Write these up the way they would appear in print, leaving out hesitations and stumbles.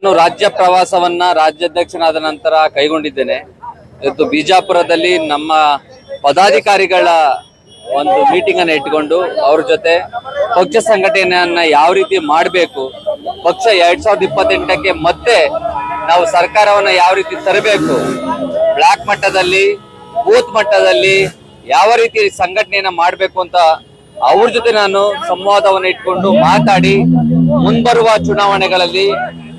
ನಾನು ರಾಜ್ಯ ಪ್ರವಾಸವನ್ನ ರಾಜ್ಯಾಧ್ಯಕ್ಷನಾದ ನಂತರ ಕೈಗೊಂಡಿದ್ದೇನೆ. ಇವತ್ತು ಬಿಜಾಪುರದಲ್ಲಿ ನಮ್ಮ ಪದಾಧಿಕಾರಿಗಳ ಒಂದು ಮೀಟಿಂಗ್ ಅನ್ನು ಇಟ್ಟುಕೊಂಡು ಅವ್ರ ಜೊತೆ ಪಕ್ಷ ಸಂಘಟನೆಯನ್ನ ಯಾವ ರೀತಿ ಮಾಡಬೇಕು, ಪಕ್ಷ 2028ಕ್ಕೆ ಮತ್ತೆ ನಾವು ಸರ್ಕಾರವನ್ನ ಯಾವ ರೀತಿ ತರಬೇಕು, ಬ್ಲಾಕ್ ಮಟ್ಟದಲ್ಲಿ ಬೂತ್ ಮಟ್ಟದಲ್ಲಿ ಯಾವ ರೀತಿ ಸಂಘಟನೆಯನ್ನ ಮಾಡಬೇಕು ಅಂತ ಅವ್ರ ಜೊತೆ ನಾನು ಸಂವಾದವನ್ನು ಇಟ್ಕೊಂಡು ಮಾತಾಡಿ ಮುಂಬರುವ ಚುನಾವಣೆಗಳಲ್ಲಿ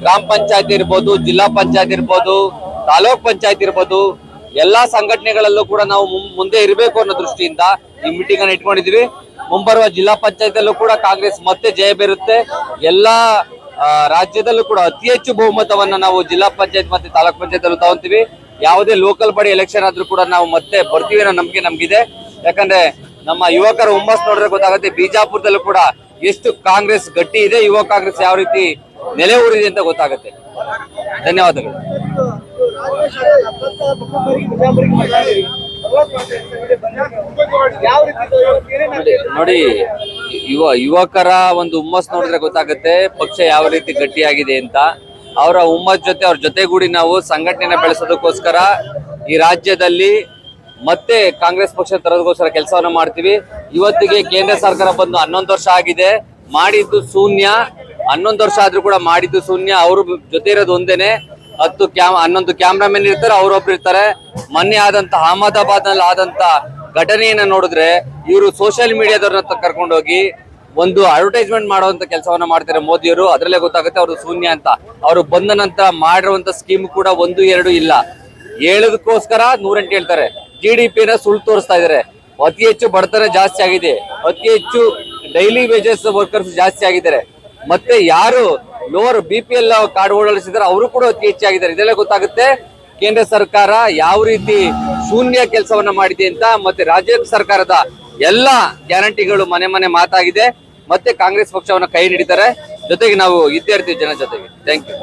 ಗ್ರಾಮ ಪಂಚಾಯತ್ ಇರ್ಬೋದು, ಜಿಲ್ಲಾ ಪಂಚಾಯತ್ ಇರ್ಬೋದು, ತಾಲೂಕ್ ಪಂಚಾಯತ್ ಇರ್ಬೋದು, ಎಲ್ಲಾ ಸಂಘಟನೆಗಳಲ್ಲೂ ಕೂಡ ನಾವು ಮುಂದೆ ಇರಬೇಕು ಅನ್ನೋ ದೃಷ್ಟಿಯಿಂದ ಈ ಮೀಟಿಂಗ್ ಅನ್ನು ಇಟ್ಕೊಂಡಿದ್ವಿ. ಮುಂಬರುವ ಜಿಲ್ಲಾ ಪಂಚಾಯತ್ ಅಲ್ಲೂ ಕೂಡ ಕಾಂಗ್ರೆಸ್ ಮತ್ತೆ ಜಯ ಬೀರುತ್ತೆ. ಎಲ್ಲಾ ರಾಜ್ಯದಲ್ಲೂ ಕೂಡ ಅತಿ ಹೆಚ್ಚು ಬಹುಮತವನ್ನ ನಾವು ಜಿಲ್ಲಾ ಪಂಚಾಯತ್ ಮತ್ತೆ ತಾಲೂಕ್ ಪಂಚಾಯತ್ ಅಲ್ಲೂ ತಗೊಂತೀವಿ. ಯಾವುದೇ ಲೋಕಲ್ ಬಾಡಿ ಎಲೆಕ್ಷನ್ ಆದ್ರೂ ಕೂಡ ನಾವು ಮತ್ತೆ ಬರ್ತೀವಿ ಅನ್ನೋ ನಂಬಿಕೆ ನಮ್ಗಿದೆ. ಯಾಕಂದ್ರೆ ನಮ್ಮ ಯುವಕರ ಹುಮ್ಮಸ್ ನೋಡಿದ್ರೆ ಗೊತ್ತಾಗುತ್ತೆ ಬಿಜಾಪುರದಲ್ಲೂ ಕೂಡ ಎಷ್ಟು ಕಾಂಗ್ರೆಸ್ ಗಟ್ಟಿ ಇದೆ, ಯುವ ಕಾಂಗ್ರೆಸ್ ಯಾವ ರೀತಿ ನೆಲೆ ಊರಿದೆ ಅಂತ ಗೊತ್ತಾಗುತ್ತೆ. ಧನ್ಯವಾದಗಳು. ನೋಡಿ, ಯುವಕರ ಒಂದು ಹುಮ್ಮಸ್ ನೋಡಿದ್ರೆ ಗೊತ್ತಾಗುತ್ತೆ ಪಕ್ಷ ಯಾವ ರೀತಿ ಗಟ್ಟಿಯಾಗಿದೆ ಅಂತ. ಅವರ ಹುಮ್ಮಸ್ ಜೊತೆ ಅವ್ರ ಜೊತೆಗೂಡಿ ನಾವು ಸಂಘಟನೆನ ಬೆಳೆಸೋದಕ್ಕೋಸ್ಕರ ಈ ರಾಜ್ಯದಲ್ಲಿ ಮತ್ತೆ ಕಾಂಗ್ರೆಸ್ ಪಕ್ಷ ತರೋದಕ್ಕೋಸ್ಕರ ಕೆಲಸವನ್ನ ಮಾಡ್ತೀವಿ. ಇವತ್ತಿಗೆ ಕೇಂದ್ರ ಸರ್ಕಾರ ಬಂದು 11 ವರ್ಷ ಆಗಿದೆ, ಮಾಡಿದ್ದು ಶೂನ್ಯ. 11 ವರ್ಷ ಆದ್ರೂ ಕೂಡ ಮಾಡಿದ್ದು ಶೂನ್ಯ. ಅವ್ರ ಜೊತೆ ಇರೋದು ಒಂದೇನೆ, 11 ಕ್ಯಾಮ್ರಾಮನ್ ಇರ್ತಾರೆ, ಅವ್ರೊಬ್ರು ಇರ್ತಾರೆ. ಮೊನ್ನೆ ಆದಂತ ಅಹಮದಾಬಾದ್ ನಲ್ಲಿ ಆದಂತ ಘಟನೆಯನ್ನ ನೋಡಿದ್ರೆ ಇವರು ಸೋಷಿಯಲ್ ಮೀಡಿಯಾದವ್ರನ್ನ ಕರ್ಕೊಂಡೋಗಿ ಒಂದು ಅಡ್ವರ್ಟೈಸ್ಮೆಂಟ್ ಮಾಡುವಂತ ಕೆಲಸವನ್ನ ಮಾಡ್ತಾರೆ ಮೋದಿಯವರು. ಅದ್ರಲ್ಲೇ ಗೊತ್ತಾಗುತ್ತೆ ಅವ್ರು ಶೂನ್ಯ ಅಂತ. ಅವರು ಬಂದ ನಂತರ ಮಾಡಿರುವಂತ ಸ್ಕೀಮ್ ಕೂಡ 1, 2 ಇಲ್ಲ. ಹೇಳೋದಕ್ಕೋಸ್ಕರ 108 ಹೇಳ್ತಾರೆ. GDP-ನ ಸುಳ್ಳು ತೋರಿಸ್ತಾ ಇದಾರೆ. ಅತಿ ಹೆಚ್ಚು ಬಡತನ ಜಾಸ್ತಿ ಆಗಿದೆ, ಅತಿ ಹೆಚ್ಚು ಡೈಲಿ ವೇಜಸ್ ವರ್ಕರ್ಸ್ ಜಾಸ್ತಿ ಆಗಿದ್ದಾರೆ. ಮತ್ತೆ ಯಾರು ಲೋವರ್ BPL ಕಾರ್ಡ್ ಹೋಲ್ಡರ್ಸ್ ಇದ್ದಾರೆ ಅವರು ಕೂಡ ಅತಿ ಹೆಚ್ಚಾಗಿದ್ದಾರೆ. ಇದೆಲ್ಲ ಗೊತ್ತಾಗುತ್ತೆ ಕೇಂದ್ರ ಸರ್ಕಾರ ಯಾವ ರೀತಿ ಶೂನ್ಯ ಕೆಲಸವನ್ನ ಮಾಡಿದೆ ಅಂತ. ಮತ್ತೆ ರಾಜ್ಯ ಸರ್ಕಾರದ ಎಲ್ಲಾ ಗ್ಯಾರಂಟಿಗಳು ಮನೆ ಮನೆ ಮಾತಾಗಿದೆ. ಮತ್ತೆ ಕಾಂಗ್ರೆಸ್ ಪಕ್ಷವನ್ನ ಕೈ ಹಿಡಿತಾರೆ. ಜೊತೆಗೆ ನಾವು ಇದ್ದೇ ಇರ್ತೀವಿ ಜನ ಜೊತೆಗೆ. Thank you.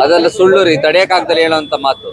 ಅದೆಲ್ಲ ಸುಳ್ಳು ರೀ, ತಡೆಯಕ್ಕಾಗ್ದಲ್ಲಿ ಹೇಳುವಂತ ಮಾತು.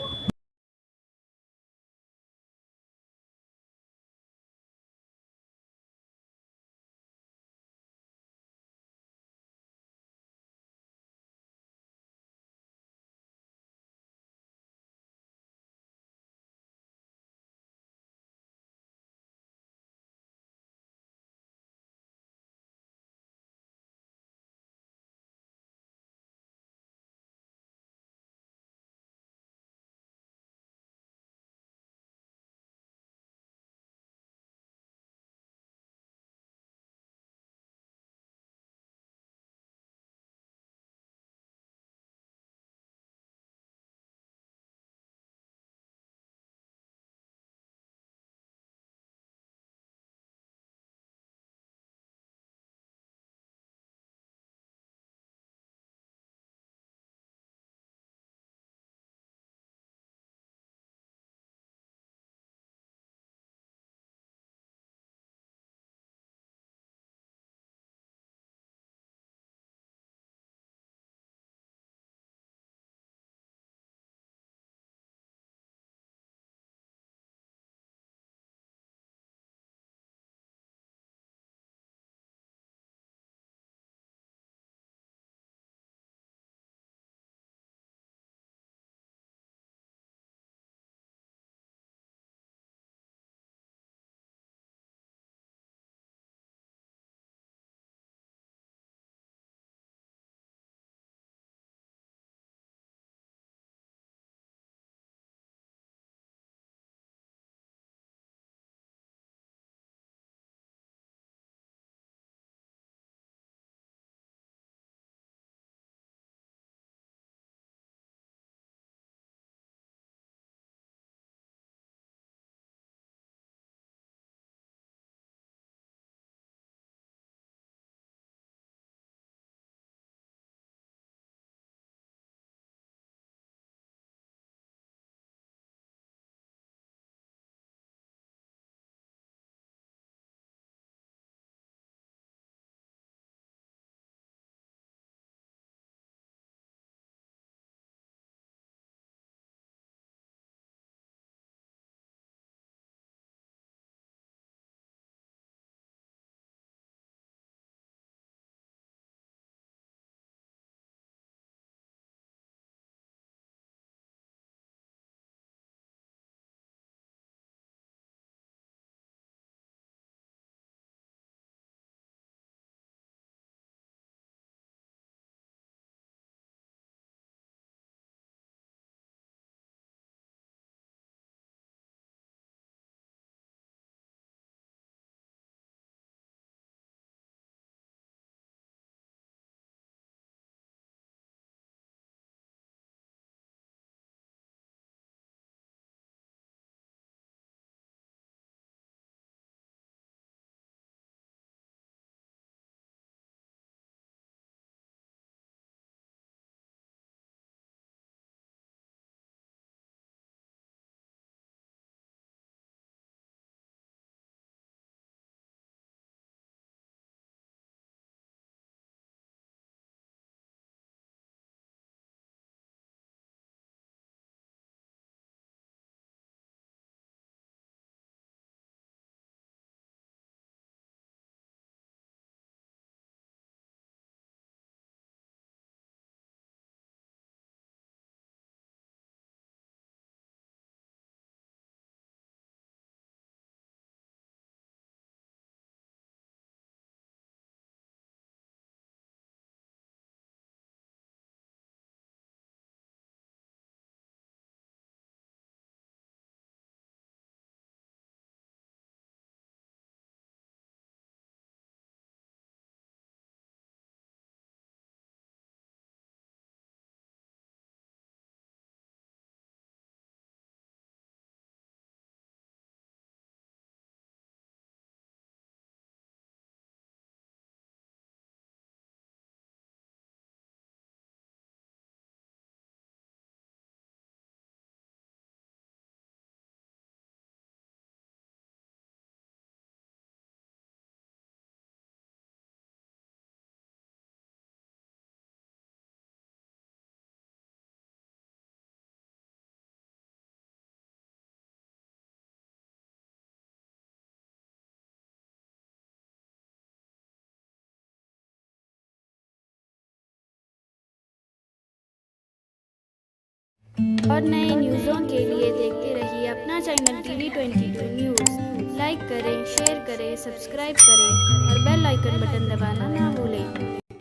और नए न्यूज़ों के लिए देखते रहिए अपना चैनल TV22 न्यूज़। लाइक करें, शेयर करें, सब्सक्राइब करें और बेल आइकन बटन दबाना ना